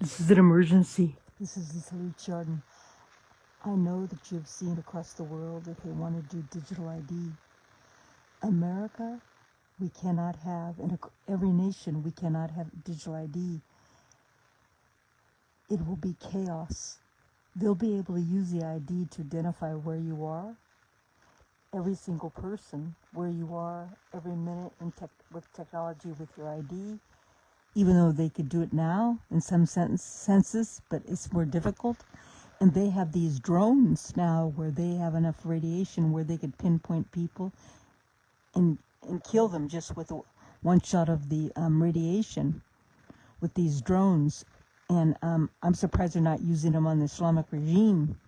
This is an emergency. This is Lucia Arden. I know that you have seen across the world that they want to do digital ID. America, we cannot have, in every nation, we cannot have digital ID. It will be chaos. They'll be able to use the ID to identify where you are, every single person, where you are, every minute with technology with your ID, even though they could do it now in some senses, but it's more difficult. And they have these drones now where they have enough radiation where they could pinpoint people and kill them just with one shot of the radiation with these drones. And I'm surprised they're not using them on the Islamic regime,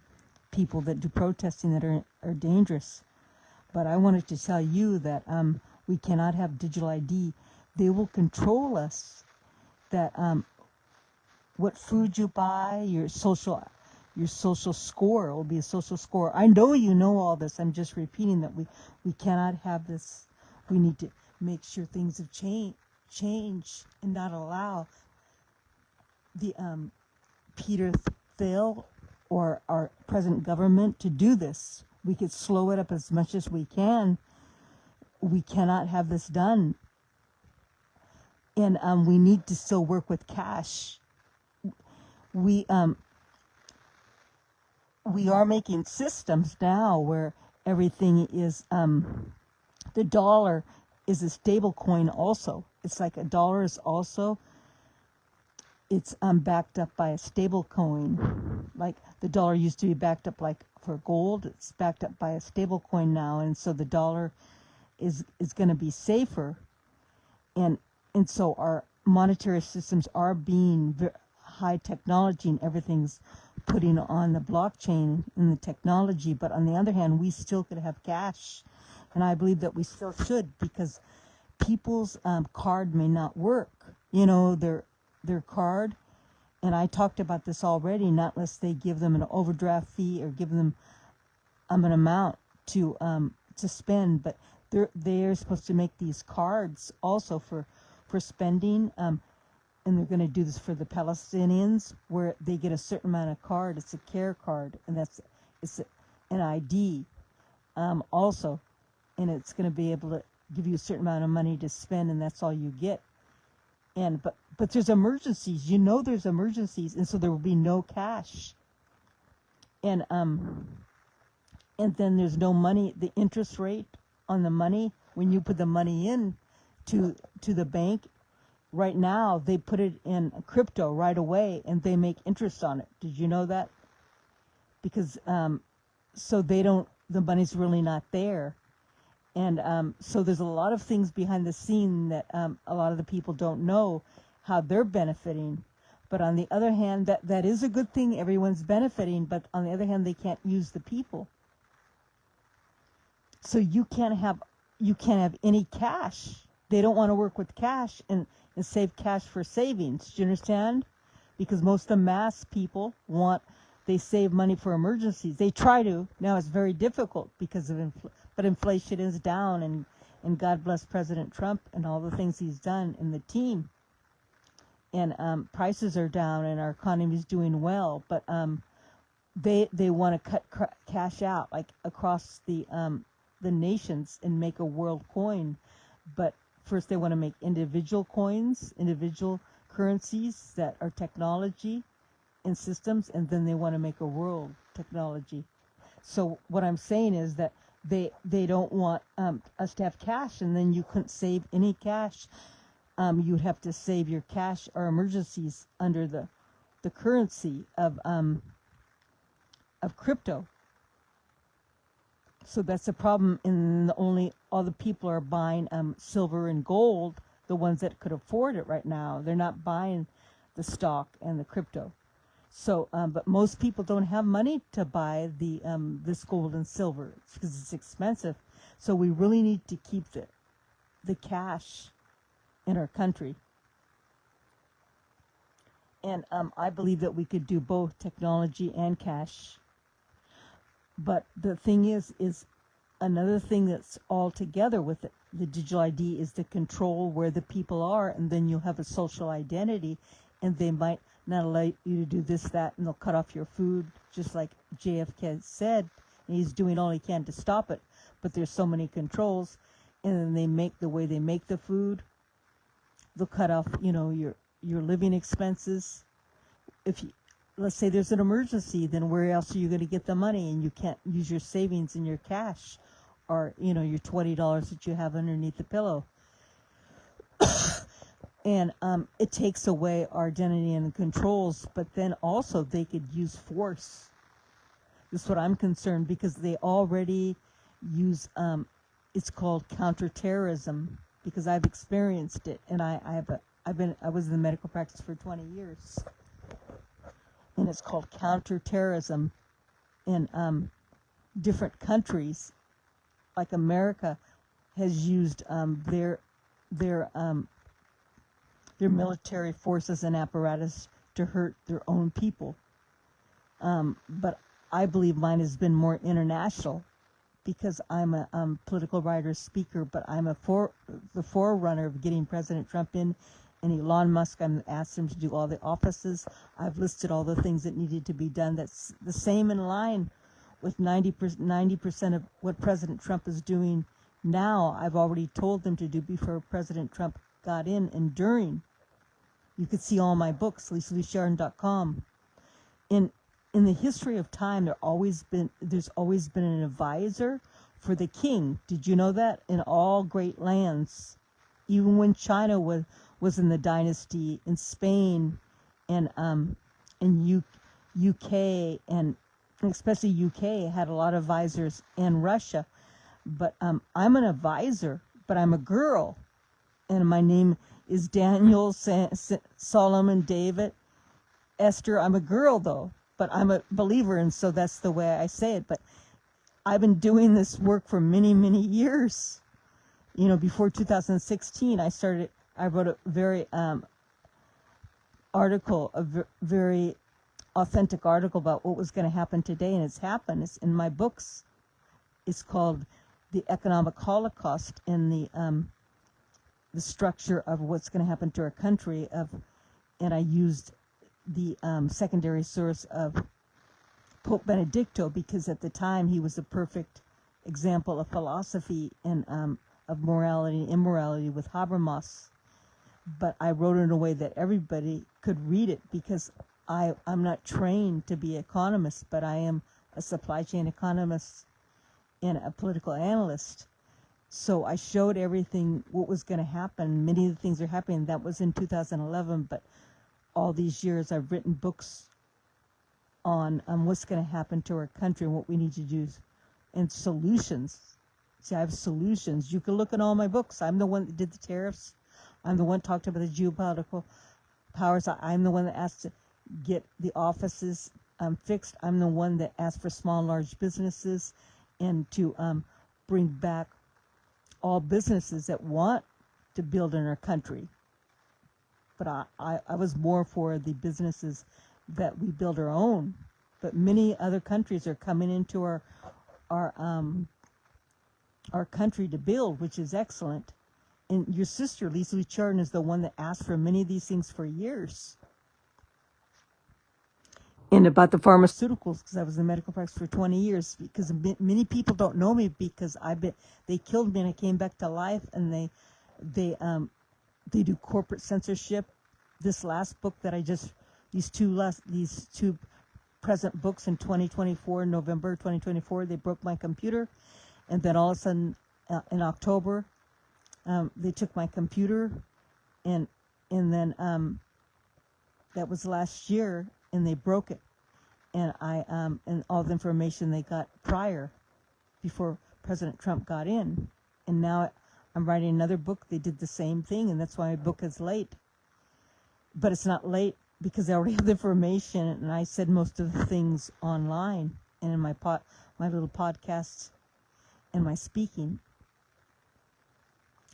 people that do protesting that are dangerous. But I wanted to tell you that we cannot have digital ID. They will control us. That what food you buy, your social score will be a social score. I know you know all this. I'm just repeating that we cannot have this. We need to make sure things have changed and not allow the Peter Thiel or our present government to do this. We could slow it up as much as we can. We cannot have this done. And we need to still work with cash. We are making systems now where everything is the dollar is a stable coin also. It's like a dollar is also, it's backed up by a stable coin. Like the dollar used to be backed up like for gold, it's backed up by a stable coin now, and so the dollar is going to be safer. And so our monetary systems are being high technology, and everything's putting on the blockchain and the technology. But on the other hand, we still could have cash, and I believe that we still should, because people's card may not work. You know, their card, and I talked about this already. Not unless they give them an overdraft fee or give them an amount to spend, but they're supposed to make these cards also for spending, and they're going to do this for the Palestinians, where they get a certain amount of card. It's a care card, and it's an ID also, and it's going to be able to give you a certain amount of money to spend, and that's all you get. And but there's emergencies. You know, there's emergencies, and so there will be no cash. And then there's no money. The interest rate on the money when you put the money in to the bank, right now they put it in crypto right away, and they make interest on it. Did you know that? Because so the money's really not there, and so there's a lot of things behind the scene that a lot of the people don't know how they're benefiting. But on the other hand, that is a good thing. Everyone's benefiting, but on the other hand, they can't use the people. So you can't have any cash. They don't want to work with cash and save cash for savings. Do you understand? Because most of the mass people they save money for emergencies. They try to. Now it's very difficult because of but inflation is down, and God bless President Trump and all the things he's done in the team. And prices are down, and our economy is doing well. But they want to cut cash out, like across the nations, and make a world coin. But first they want to make individual coins, individual currencies that are technology and systems, and then they want to make a world technology. So what I'm saying is that they don't want us to have cash, and then you couldn't save any cash. You'd have to save your cash or emergencies under the currency of crypto. So that's the problem. And all the people are buying silver and gold, the ones that could afford it right now. They're not buying the stock and the crypto. So, but most people don't have money to buy this gold and silver because it's expensive. So we really need to keep the cash in our country. And I believe that we could do both technology and cash. But the thing is another thing that's all together with the digital ID is to control where the people are, and then you'll have a social identity, and they might not allow you to do this, that, and they'll cut off your food, just like JFK said. And he's doing all he can to stop it, but there's so many controls, and then they make the way they make the food. They'll cut off, your living expenses. If you, let's say there's an emergency, then where else are you going to get the money? And you can't use your savings and your cash, or your $20 that you have underneath the pillow. And it takes away our identity and controls, but then also they could use force. This is what I'm concerned, because they already use, it's called counterterrorism, because I've experienced it, and I was in the medical practice for 20 years, and it's called counterterrorism in different countries. Like America has used their military forces and apparatus to hurt their own people. But I believe mine has been more international, because I'm a political writer, speaker, but I'm the forerunner of getting President Trump in, and Elon Musk. I'm asked him to do all the offices. I've listed all the things that needed to be done. That's the same in line with 90% of what President Trump is doing now. I've already told them to do before President Trump got in and during. You could see all my books, LuciaArden.com. In the history of time, there's always been an advisor for the king. Did you know that? In all great lands, even when China was in the dynasty, in Spain, and UK, and especially UK had a lot of advisors, and Russia. But I'm an advisor, but I'm a girl, and my name is Daniel, Solomon, David, Esther. I'm a girl though, but I'm a believer, and so that's the way I say it. But I've been doing this work for many, many years. Before 2016, I wrote a very very authentic article about what was going to happen today, and it's happened. It's in my books. It's called The Economic Holocaust, and the structure of what's going to happen to our country. And I used the secondary source of Pope Benedicto, because at the time he was a perfect example of philosophy and of morality and immorality with Habermas. But I wrote it in a way that everybody could read it, because I'm not trained to be an economist, but I am a supply chain economist and a political analyst. So I showed everything, what was going to happen. Many of the things are happening. That was in 2011, but all these years I've written books on what's going to happen to our country and what we need to do, and solutions. See, I have solutions. You can look at all my books. I'm the one that did the tariffs. I'm the one that talked about the geopolitical powers. I'm the one that asked to get the offices fixed. I'm the one that asked for small and large businesses, and to bring back all businesses that want to build in our country. But I was more for the businesses that we build our own. But many other countries are coming into our country to build, which is excellent. And your sister, Lucia Arden, is the one that asked for many of these things for years. And about the pharmaceuticals, because I was in medical practice for 20 years, because many people don't know me, because they killed me and I came back to life, and they do corporate censorship. This last book that these two present books in 2024, November 2024, they broke my computer, and then all of a sudden in October, they took my computer, and then that was last year, and they broke it, and and all the information they got before President Trump got in, and now I'm writing another book. They did the same thing, and that's why my book is late. But it's not late, because I already have the information, and I said most of the things online and in my little podcasts and my speaking.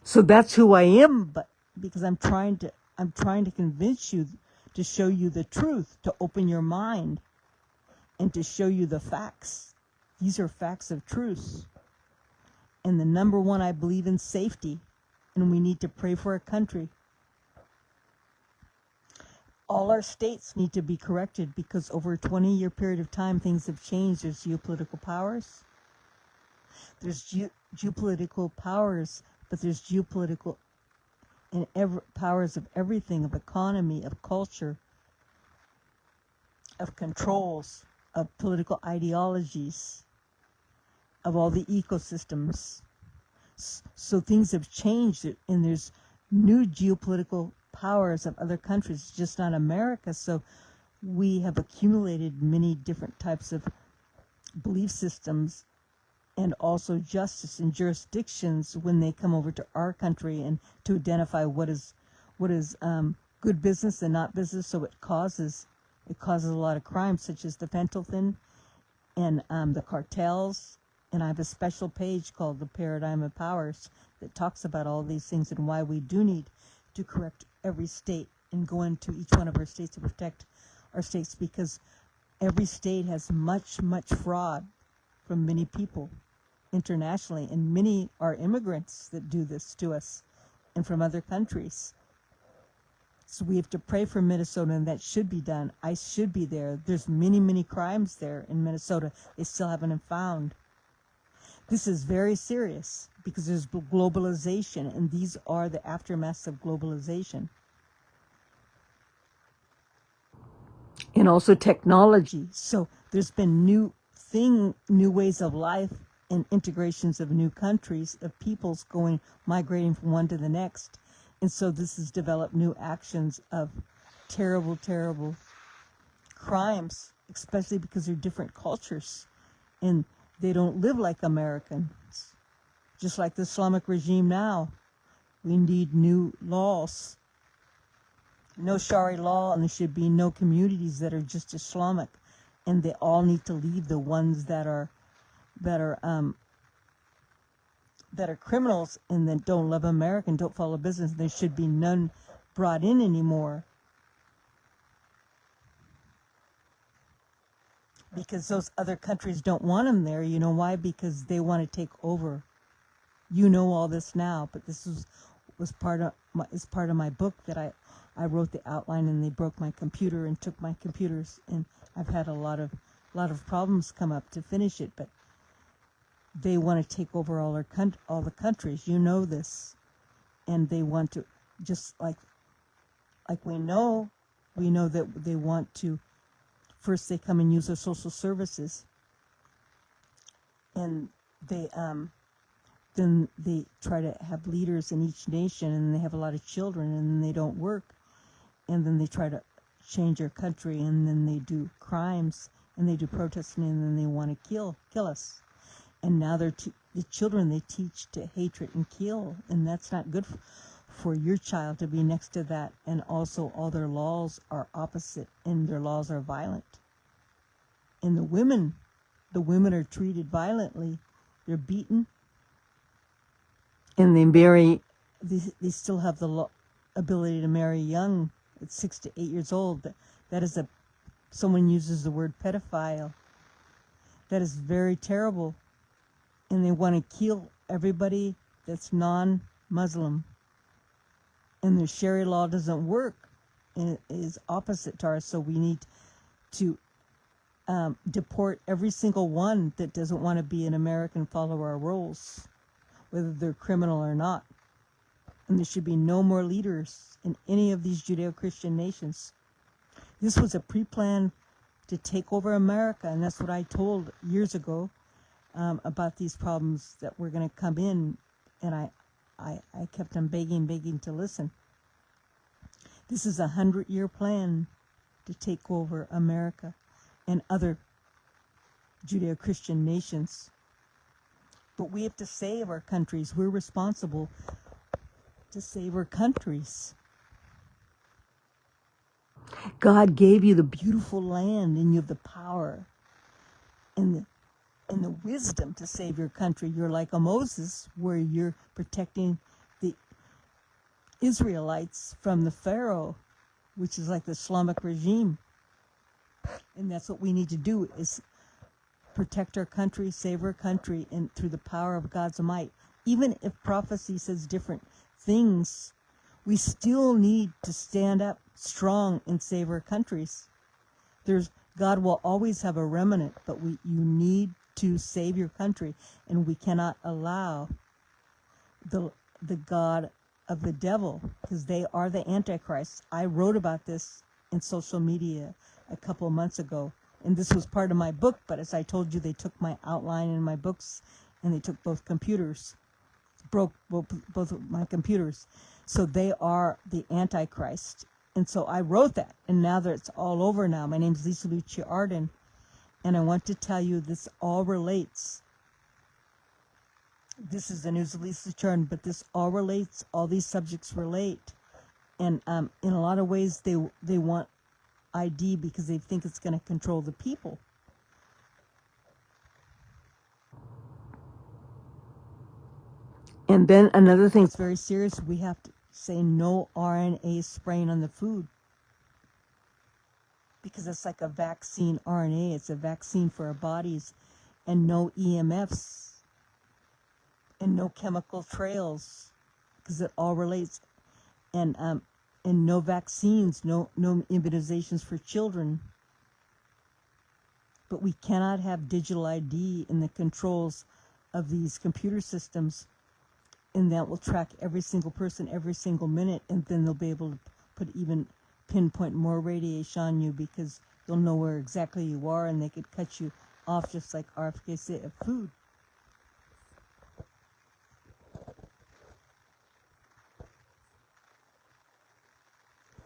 So that's who I am, but because I'm trying to convince you, to show you the truth, to open your mind, and to show you the facts. These are facts of truth. And the number one, I believe in safety, and we need to pray for our country. all our states need to be corrected because over a 20-year period of time, things have changed. There's geopolitical powers. There's geopolitical powers, but there's geopolitical and powers of everything, of economy, of culture, of controls, of political ideologies, of all the ecosystems. So things have changed, and there's new geopolitical powers of other countries, just not America. So we have accumulated many different types of belief systems and also justice and jurisdictions when they come over to our country, and to identify what is good business and not business. So it causes a lot of crimes, such as the fentanyl and the cartels. And I have a special page called The Paradigm of Powers that talks about all these things and why we do need to correct every state and go into each one of our states to protect our states, because every state has much fraud from many people internationally, and many are immigrants that do this to us and from other countries. So we have to pray for Minnesota, and that should be done. I should be there. There's many crimes there in Minnesota they still haven't been found. This is very serious because there's globalization, and these are the aftermaths of globalization. And also technology. So there's been new ways of life and integrations of new countries, of peoples migrating from one to the next. And so this has developed new actions of terrible crimes, especially because they're different cultures. And they don't live like Americans. Just like the Islamic regime now. We need new laws. No Sharia law, and there should be no communities that are just Islamic. And they all need to leave, the ones that are criminals and that don't love America and don't follow business. There should be none brought in anymore. Because those other countries don't want them there. You know why? Because they want to take over. You know all this now, but this was part of my book that I wrote the outline, and they broke my computer and took my computers, and I've had a lot of problems come up to finish it. But they want to take over all the countries. You know this, and they want to, just like we know that they want to. First, they come and use our social services, and then they try to have leaders in each nation, and they have a lot of children, and they don't work, and then they try to change our country, and then they do crimes, and they do protesting, and then they want to kill us. And now the children, they teach to hatred and kill, and that's not good for your child to be next to that. And also all their laws are opposite, and their laws are violent. And the women are treated violently. They're beaten, and they still have the ability to marry young at 6 to 8 years old. That is someone uses the word pedophile. That is very terrible. And they want to kill everybody that's non-Muslim. And the Sharia law doesn't work, and it is opposite to ours. So we need to deport every single one that doesn't want to be an American, follow our rules, whether they're criminal or not. And there should be no more leaders in any of these Judeo-Christian nations. This was a pre-plan to take over America, and that's what I told years ago about these problems that were going to come in, and I kept on begging to listen. This is a 100-year plan to take over America and other Judeo-Christian nations. But we have to save our countries. We're responsible to save our countries. God gave you the beautiful land, and you have the power and the wisdom to save your country. You're like a Moses, where you're protecting the Israelites from the Pharaoh, which is like the Islamic regime. And that's what we need to do, is protect our country, save our country, and through the power of God's might. Even if prophecy says different things, We still need to stand up strong and save our countries. God will always have a remnant, but you need to save your country, and we cannot allow the God of the devil, because they are the Antichrist. I wrote about this in social media a couple of months ago, and this was part of my book, but as I told you, they took my outline in my books, and they took both computers, broke both of my computers. So they are the Antichrist. And so I wrote that, and now that it's all over now, my name's Lucia Arden, and I want to tell you this all relates. This is the news of Lisa Churn, but this all relates. All these subjects relate, and in a lot of ways, they want ID because they think it's going to control the people. And then another thing that's very serious: we have to say no RNA spraying on the food, because it's like a vaccine RNA. It's a vaccine for our bodies, and no EMFs. And no chemical trails, because it all relates, and no vaccines, no immunizations for children. But we cannot have digital ID in the controls of these computer systems, and that will track every single person every single minute, and then they'll be able to pinpoint more radiation on you, because they'll know where exactly you are, and they could cut you off just like RFK of food.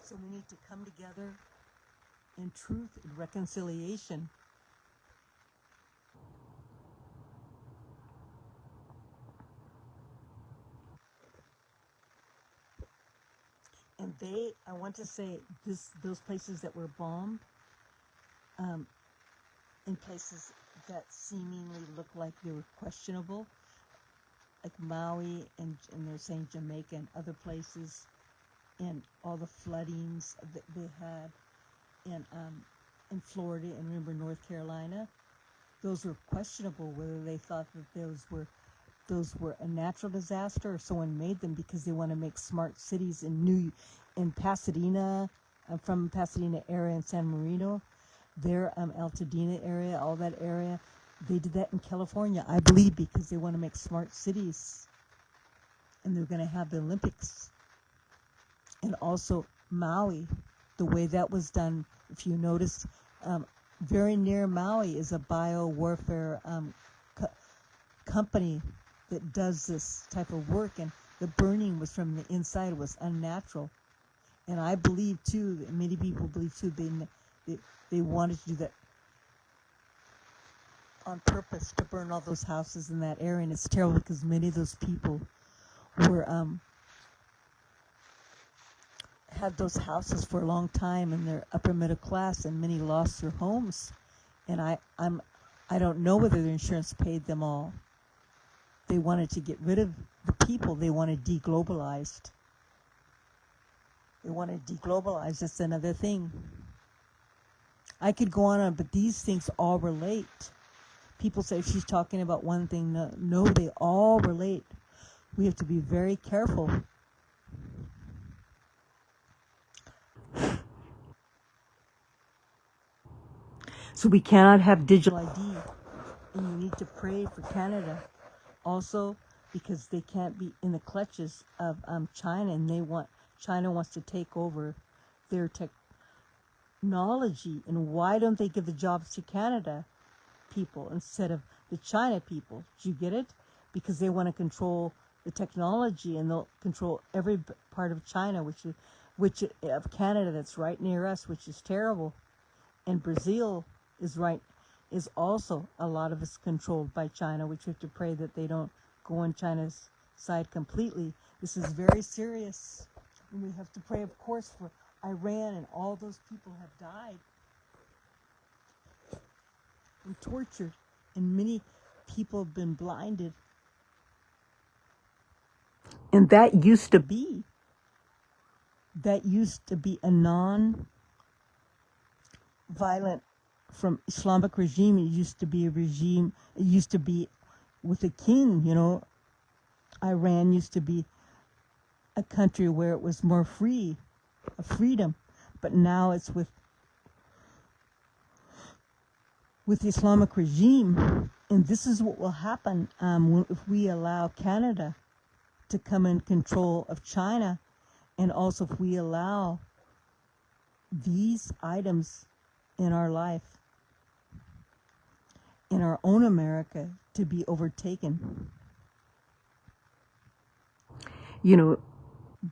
So we need to come together in truth and reconciliation. And I want to say, those places that were bombed, in places that seemingly look like they were questionable, like Maui, and they're saying Jamaica and other places, and all the floodings that they had in Florida and remember North Carolina, those were questionable whether they thought that those were a natural disaster or someone made them because they want to make smart cities in Pasadena. I'm from Pasadena area in San Marino, there Altadena area, all that area. They did that in California, I believe, because they want to make smart cities, and they're going to have the Olympics. And also Maui, the way that was done, if you notice, very near Maui is a biowarfare company that does this type of work, and the burning was from the inside, was unnatural. And I believe too, that many people believe too, they wanted to do that on purpose, to burn all those houses in that area. And it's terrible because many of those people were had those houses for a long time, and they're upper middle class, and many lost their homes. And I don't know whether their insurance paid them all. They wanted to get rid of the people. They wanted deglobalized. They wanted deglobalized. That's another thing. I could go on, but these things all relate. People say she's talking about one thing. No, they all relate. We have to be very careful. So we cannot have digital ID, and you need to pray for Canada also, because they can't be in the clutches of China, and China wants to take over their technology. And why don't they give the jobs to Canada people instead of the China people? Do you get it? Because they want to control the technology, and they'll control every part of China, which of Canada that's right near us, which is terrible. And Brazil is also, a lot of us controlled by China, which we have to pray that they don't go on China's side completely. This is very serious. And we have to pray, of course, for Iran, and all those people have died and tortured, and many people have been blinded. And that used to be a non-violent from Islamic regime. It used to be a regime. It used to be with a king, Iran used to be a country where it was more free, a freedom, but now it's with the Islamic regime. And this is what will happen if we allow Canada to come in control of China, and also if we allow these items in our life, in our own America, to be overtaken,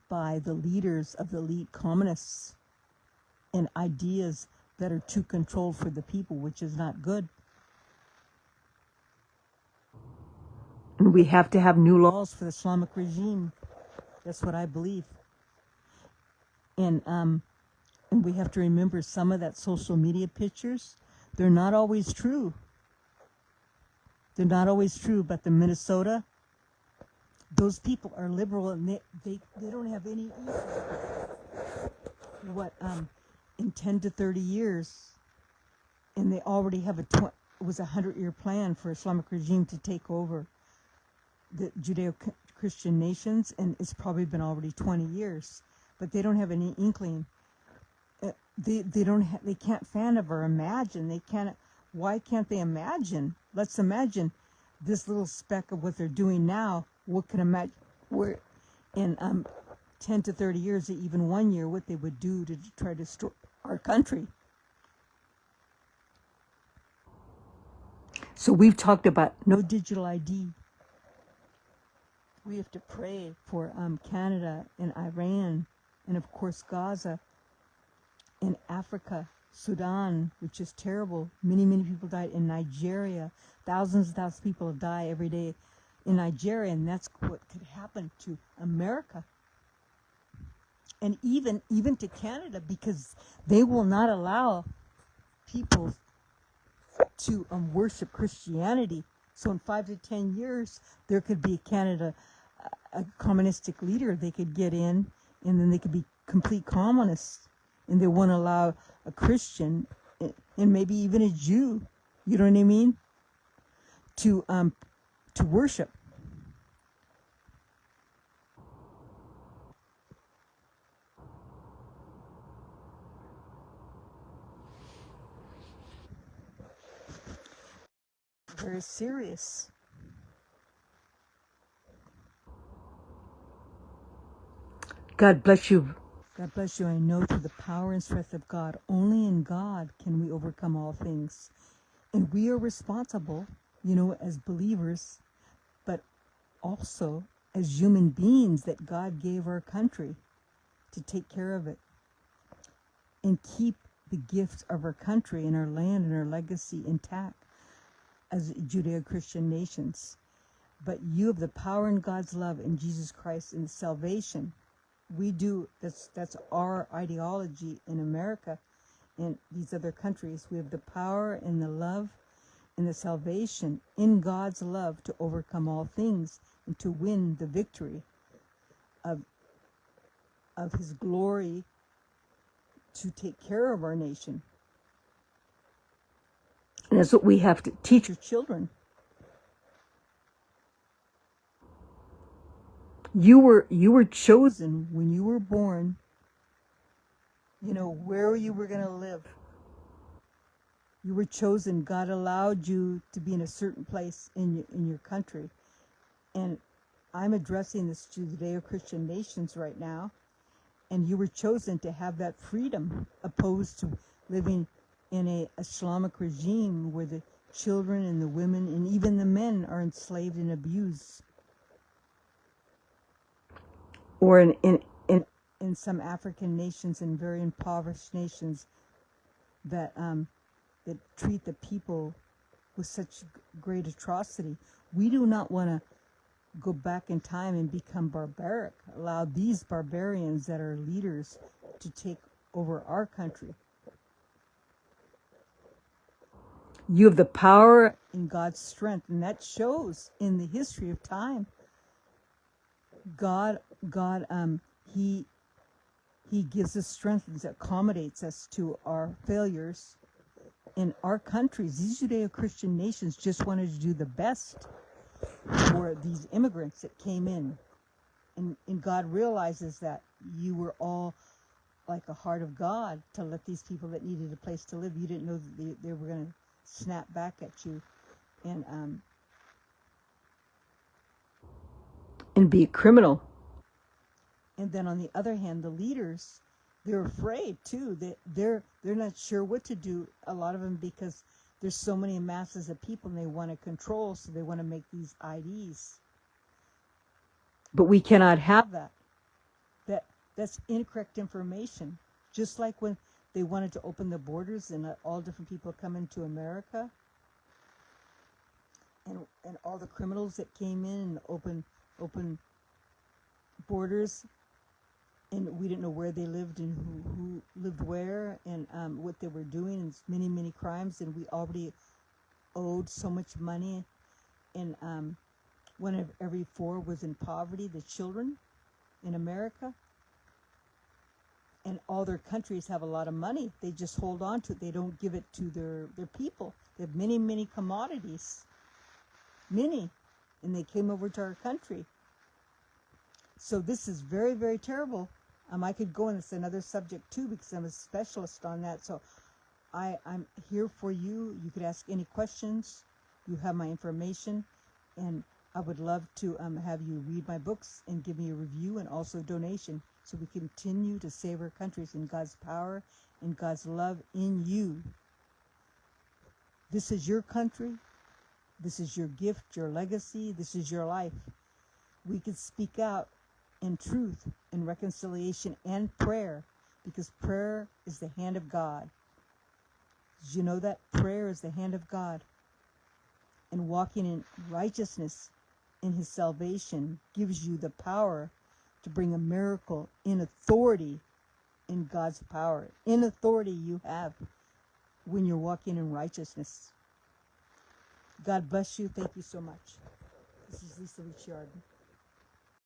by the leaders of the elite communists and ideas that are too controlled for the people, which is not good. And we have to have new laws for the Islamic regime. That's what I believe. And we have to remember some of that social media pictures, they're not always true. They're not always true, but the Minnesota, those people are liberal, and they don't have any in 10 to 30 years, and they already have it was a 100-year plan for Islamic regime to take over the Judeo-Christian nations, and it's probably been already 20 years, but they don't have any inkling. They can't fathom or imagine. Why can't they imagine? Let's imagine this little speck of what they're doing now. What can imagine where in 10 to 30 years, or even 1 year, what they would do to try to destroy our country. So we've talked about no digital ID. We have to pray for Canada and Iran, and of course Gaza, in Africa, Sudan, which is terrible. Many, many people died in Nigeria. Thousands and thousands of people die every day in Nigeria, and that's what could happen to America. And even to Canada, because they will not allow people to worship Christianity. So in 5 to 10 years, there could be Canada, a communistic leader they could get in, and then they could be complete communists. And they won't allow a Christian, and maybe even a Jew, you know what I mean, to worship. Very serious. God bless you. God bless you. I know through the power and strength of God, only in God can we overcome all things. And we are responsible, as believers, but also as human beings that God gave our country to take care of it and keep the gifts of our country and our land and our legacy intact as Judeo-Christian nations. But you have the power in God's love in Jesus Christ and salvation. We do, that's our ideology in America and these other countries. We have the power and the love and the salvation in God's love to overcome all things and to win the victory of His glory, to take care of our nation. And that's what we have to teach our children. You were chosen when you were born, where you were going to live. You were chosen. God allowed you to be in a certain place in your country. And I'm addressing this to the Judeo-Christian nations right now. And you were chosen to have that freedom, opposed to living in an Islamic regime where the children and the women and even the men are enslaved and abused. Or in some African nations and very impoverished nations that treat the people with such great atrocity. We do not want to go back in time and become barbaric, allow these barbarians that are leaders to take over our country. You have the power in God's strength, and that shows in the history of time. God, He gives us strength and accommodates us to our failures. In our countries, these Judeo-Christian nations just wanted to do the best for these immigrants that came in And God realizes that you were all like a heart of God to let these people that needed a place to live. You didn't know that they were going to snap back at you and be a criminal. And then on the other hand, the leaders, they're afraid too. They're not sure what to do, a lot of them, because there's so many masses of people and they want to control, so they want to make these IDs. But we cannot have that. That's incorrect information. Just like when they wanted to open the borders and let all different people come into America, and all the criminals that came in and open borders, and we didn't know where they lived and who lived where, and what they were doing, and many crimes, and we already owed so much money, and one of every 4 was in poverty, the children in America. And all their countries have a lot of money. They just hold on to it. They don't give it to their people. They have many commodities. Many. And they came over to our country. So this is very terrible. I could go on this another subject too, because I'm a specialist on that. So I'm here for you. You could ask any questions. You have my information. And I would love to have you read my books and give me a review and also donation, so we continue to save our countries in God's power and God's love in you. This is your country. This is your gift, your legacy. This is your life. We can speak out in truth, in reconciliation, and prayer, because prayer is the hand of God. Did you know that? Prayer is the hand of God. And walking in righteousness in His salvation gives you the power to bring a miracle in authority, in God's power. In authority you have when you're walking in righteousness. God bless you. Thank you so much. This is Lucia, Arden.